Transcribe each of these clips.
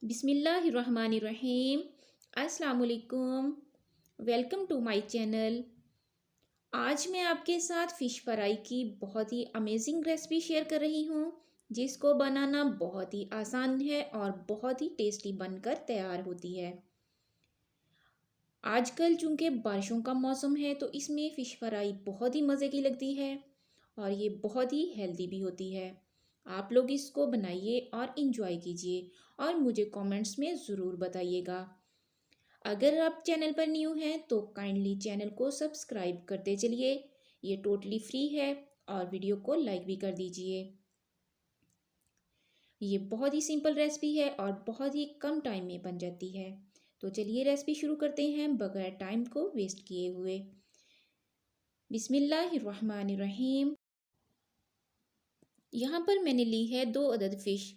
बिस्मिल्लाहिर्रहमानिर्रहीम। अस्सलाम वालेकुम। Welcome to my channel. आज मैं आपके साथ फ़िश फ्राई की बहुत ही अमेजिंग रेसिपी शेयर कर रही हूँ, जिसको बनाना बहुत ही आसान है और बहुत ही टेस्टी बनकर तैयार होती है। आजकल चूँकि बारिशों का मौसम है तो इसमें फ़िश फ्राई बहुत ही मज़े की लगती है और ये बहुत ही हेल्दी भी होती है। आप लोग इसको बनाइए और इन्जॉय कीजिए और मुझे कमेंट्स में ज़रूर बताइएगा। अगर आप चैनल पर न्यू हैं तो काइंडली चैनल को सब्सक्राइब करते चलिए। ये टोटली फ्री है और वीडियो को लाइक भी कर दीजिए। ये बहुत ही सिंपल रेसिपी है और बहुत ही कम टाइम में बन जाती है। तो चलिए रेसिपी शुरू करते हैं बगैर टाइम को वेस्ट किए हुए। बिस्मिल्लाहिर्रहमानिर्रहीम। यहाँ पर मैंने ली है 2 अदद फ़िश।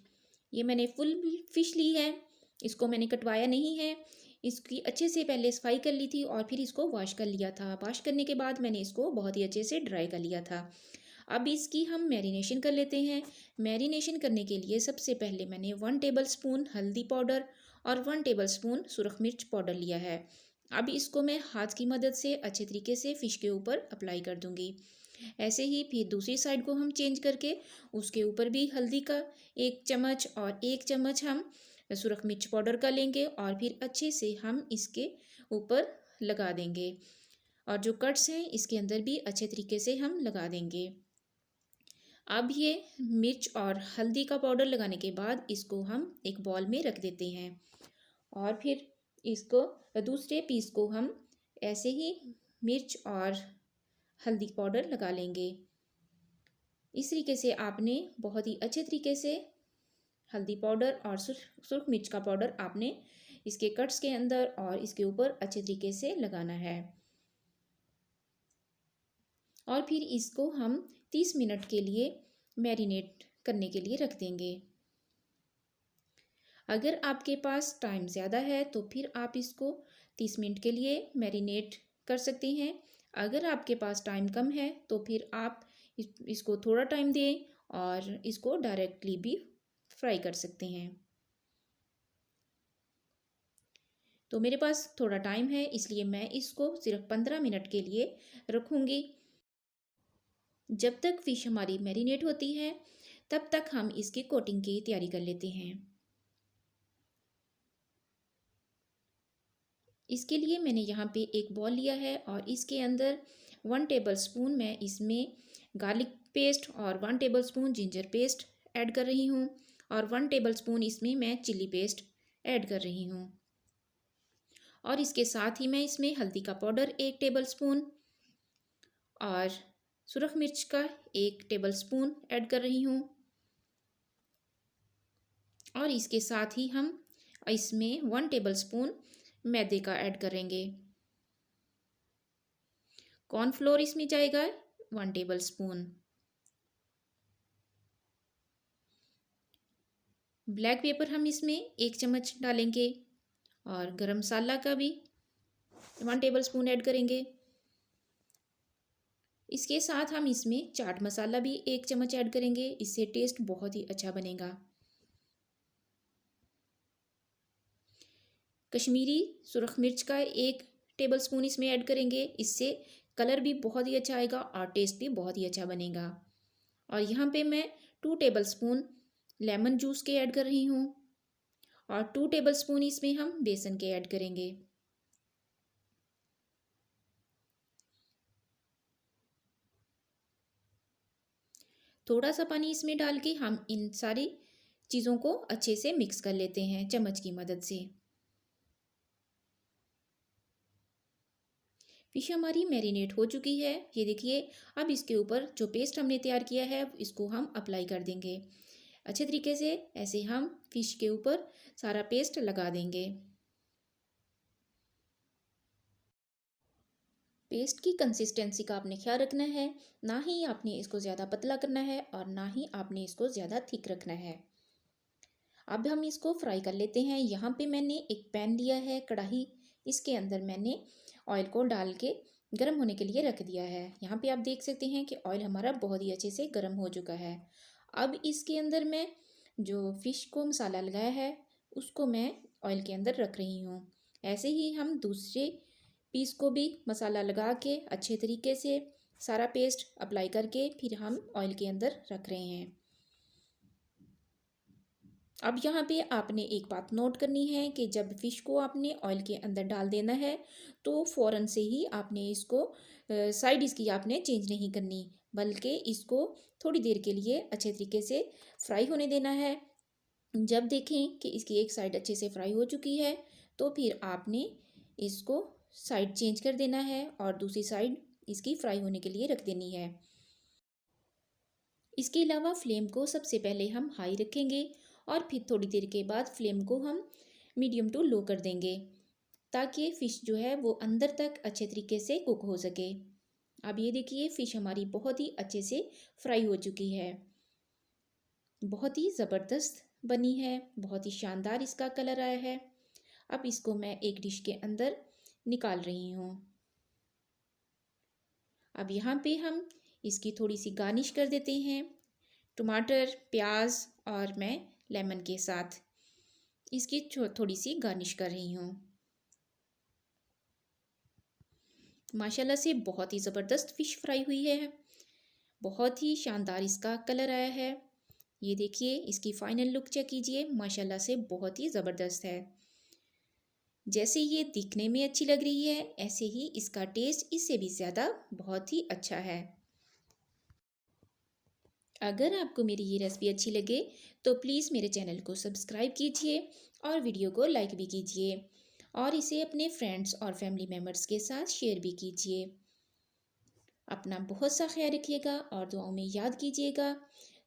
ये मैंने फुल फ़िश ली है। इसको मैंने कटवाया नहीं है। इसकी अच्छे से पहले सफाई कर ली थी और फिर इसको वॉश कर लिया था। वॉश करने के बाद मैंने इसको बहुत ही अच्छे से ड्राई कर लिया था। अब इसकी हम मैरिनेशन कर लेते हैं। मैरिनेशन करने के लिए सबसे पहले मैंने 1 टेबलस्पून हल्दी पाउडर और 1 टेबलस्पून सुरख मिर्च पाउडर लिया है। अब इसको मैं हाथ की मदद से अच्छे तरीके से फ़िश के ऊपर अप्लाई कर दूँगी। ऐसे ही फिर दूसरी साइड को हम चेंज करके उसके ऊपर भी हल्दी का 1 चम्मच और 1 चम्मच हम सुरख मिर्च पाउडर का लेंगे और फिर अच्छे से हम इसके ऊपर लगा देंगे और जो कट्स हैं इसके अंदर भी अच्छे तरीके से हम लगा देंगे। अब ये मिर्च और हल्दी का पाउडर लगाने के बाद इसको हम एक बॉल में रख देते हैं और फिर इसको दूसरे पीस को हम ऐसे ही मिर्च और हल्दी पाउडर लगा लेंगे। इस तरीके से आपने बहुत ही अच्छे तरीके से हल्दी पाउडर और सुर्ख मिर्च का पाउडर आपने इसके कट्स के अंदर और इसके ऊपर अच्छे तरीके से लगाना है और फिर इसको हम 30 मिनट के लिए मैरिनेट करने के लिए रख देंगे। अगर आपके पास टाइम ज़्यादा है तो फिर आप इसको 30 मिनट के लिए मैरिनेट कर सकते हैं। अगर आपके पास टाइम कम है तो फिर आप इसको थोड़ा टाइम दें और इसको डायरेक्टली भी फ्राई कर सकते हैं। तो मेरे पास थोड़ा टाइम है इसलिए मैं इसको सिर्फ 15 मिनट के लिए रखूँगी। जब तक फ़िश हमारी मैरिनेट होती है तब तक हम इसकी कोटिंग की तैयारी कर लेते हैं। इसके लिए मैंने यहाँ पे एक बॉल लिया है और इसके अंदर 1 टेबलस्पून मैं इसमें गार्लिक पेस्ट और 1 टेबलस्पून जिंजर पेस्ट ऐड कर रही हूँ और 1 टेबलस्पून इसमें मैं चिल्ली पेस्ट ऐड कर रही हूँ और इसके साथ ही मैं इसमें हल्दी का पाउडर 1 टेबलस्पून और सुरख मिर्च का 1 टेबलस्पून ऐड कर रही हूँ और इसके साथ ही हम इसमें 1 टेबलस्पून मैदे का ऐड करेंगे। कॉर्नफ्लोर इसमें जाएगा 1 टेबलस्पून। ब्लैक पेपर हम इसमें 1 चम्मच डालेंगे और गरम मसाला का भी 1 टेबलस्पून ऐड करेंगे। इसके साथ हम इसमें चाट मसाला भी 1 चम्मच ऐड करेंगे। इससे टेस्ट बहुत ही अच्छा बनेगा। कश्मीरी सुरख मिर्च का 1 टेबलस्पून इसमें ऐड करेंगे। इससे कलर भी बहुत ही अच्छा आएगा और टेस्ट भी बहुत ही अच्छा बनेगा। और यहाँ पे मैं 2 टेबलस्पून लेमन जूस के ऐड कर रही हूँ और 2 टेबलस्पून इसमें हम बेसन के ऐड करेंगे। थोड़ा सा पानी इसमें डाल के हम इन सारी चीज़ों को अच्छे से मिक्स कर लेते हैं चम्मच की मदद से। फिश हमारी मैरिनेट हो चुकी है। ये देखिए, अब इसके ऊपर जो पेस्ट हमने तैयार किया है इसको हम अप्लाई कर देंगे अच्छे तरीके से। ऐसे हम फिश के ऊपर सारा पेस्ट लगा देंगे। पेस्ट की कंसिस्टेंसी का आपने ख्याल रखना है, ना ही आपने इसको ज़्यादा पतला करना है और ना ही आपने इसको ज़्यादा थिक रखना है। अब हम इसको फ्राई कर लेते हैं। यहाँ पे मैंने एक पैन लिया है, कढ़ाई। इसके अंदर मैंने ऑयल को डाल के गर्म होने के लिए रख दिया है। यहाँ पे आप देख सकते हैं कि ऑयल हमारा बहुत ही अच्छे से गर्म हो चुका है। अब इसके अंदर मैं जो फ़िश को मसाला लगाया है उसको मैं ऑयल के अंदर रख रही हूँ। ऐसे ही हम दूसरे पीस को भी मसाला लगा के अच्छे तरीके से सारा पेस्ट अप्लाई करके फिर हम ऑयल के अंदर रख रहे हैं। अब यहाँ पे आपने एक बात नोट करनी है कि जब फ़िश को आपने ऑयल के अंदर डाल देना है तो फ़ौरन से ही आपने इसको साइड इसकी आपने चेंज नहीं करनी, बल्कि इसको थोड़ी देर के लिए अच्छे तरीके से फ्राई होने देना है। जब देखें कि इसकी एक साइड अच्छे से फ्राई हो चुकी है तो फिर आपने इसको साइड चेंज कर देना है और दूसरी साइड इसकी फ्राई होने के लिए रख देनी है। इसके अलावा फ्लेम को सबसे पहले हम हाई रखेंगे और फिर थोड़ी देर के बाद फ्लेम को हम मीडियम टू लो कर देंगे, ताकि फ़िश जो है वो अंदर तक अच्छे तरीके से कुक हो सके। अब ये देखिए फ़िश हमारी बहुत ही अच्छे से फ्राई हो चुकी है, बहुत ही ज़बरदस्त बनी है, बहुत ही शानदार इसका कलर आया है। अब इसको मैं एक डिश के अंदर निकाल रही हूँ। अब यहाँ पे हम इसकी थोड़ी सी गार्निश कर देते हैं, टमाटर, प्याज और मैं लेमन के साथ इसकी थोड़ी सी गार्निश कर रही हूँ। माशाल्लाह से बहुत ही ज़बरदस्त फ़िश फ्राई हुई है, बहुत ही शानदार इसका कलर आया है। ये देखिए इसकी फ़ाइनल लुक चेक कीजिए, माशाल्लाह से बहुत ही ज़बरदस्त है। जैसे ये दिखने में अच्छी लग रही है, ऐसे ही इसका टेस्ट इससे भी ज़्यादा बहुत ही अच्छा है। अगर आपको मेरी ये रेसिपी अच्छी लगे तो प्लीज़ मेरे चैनल को सब्सक्राइब कीजिए और वीडियो को लाइक भी कीजिए और इसे अपने फ्रेंड्स और फैमिली मेम्बर्स के साथ शेयर भी कीजिए। अपना बहुत सा ख्याल रखिएगा और दुआओं में याद कीजिएगा।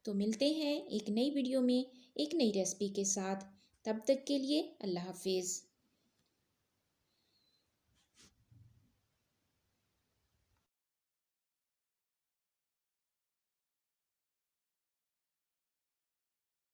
तो मिलते हैं एक नई वीडियो में एक नई रेसिपी के साथ। तब तक के लिए अल्लाह हाफिज़।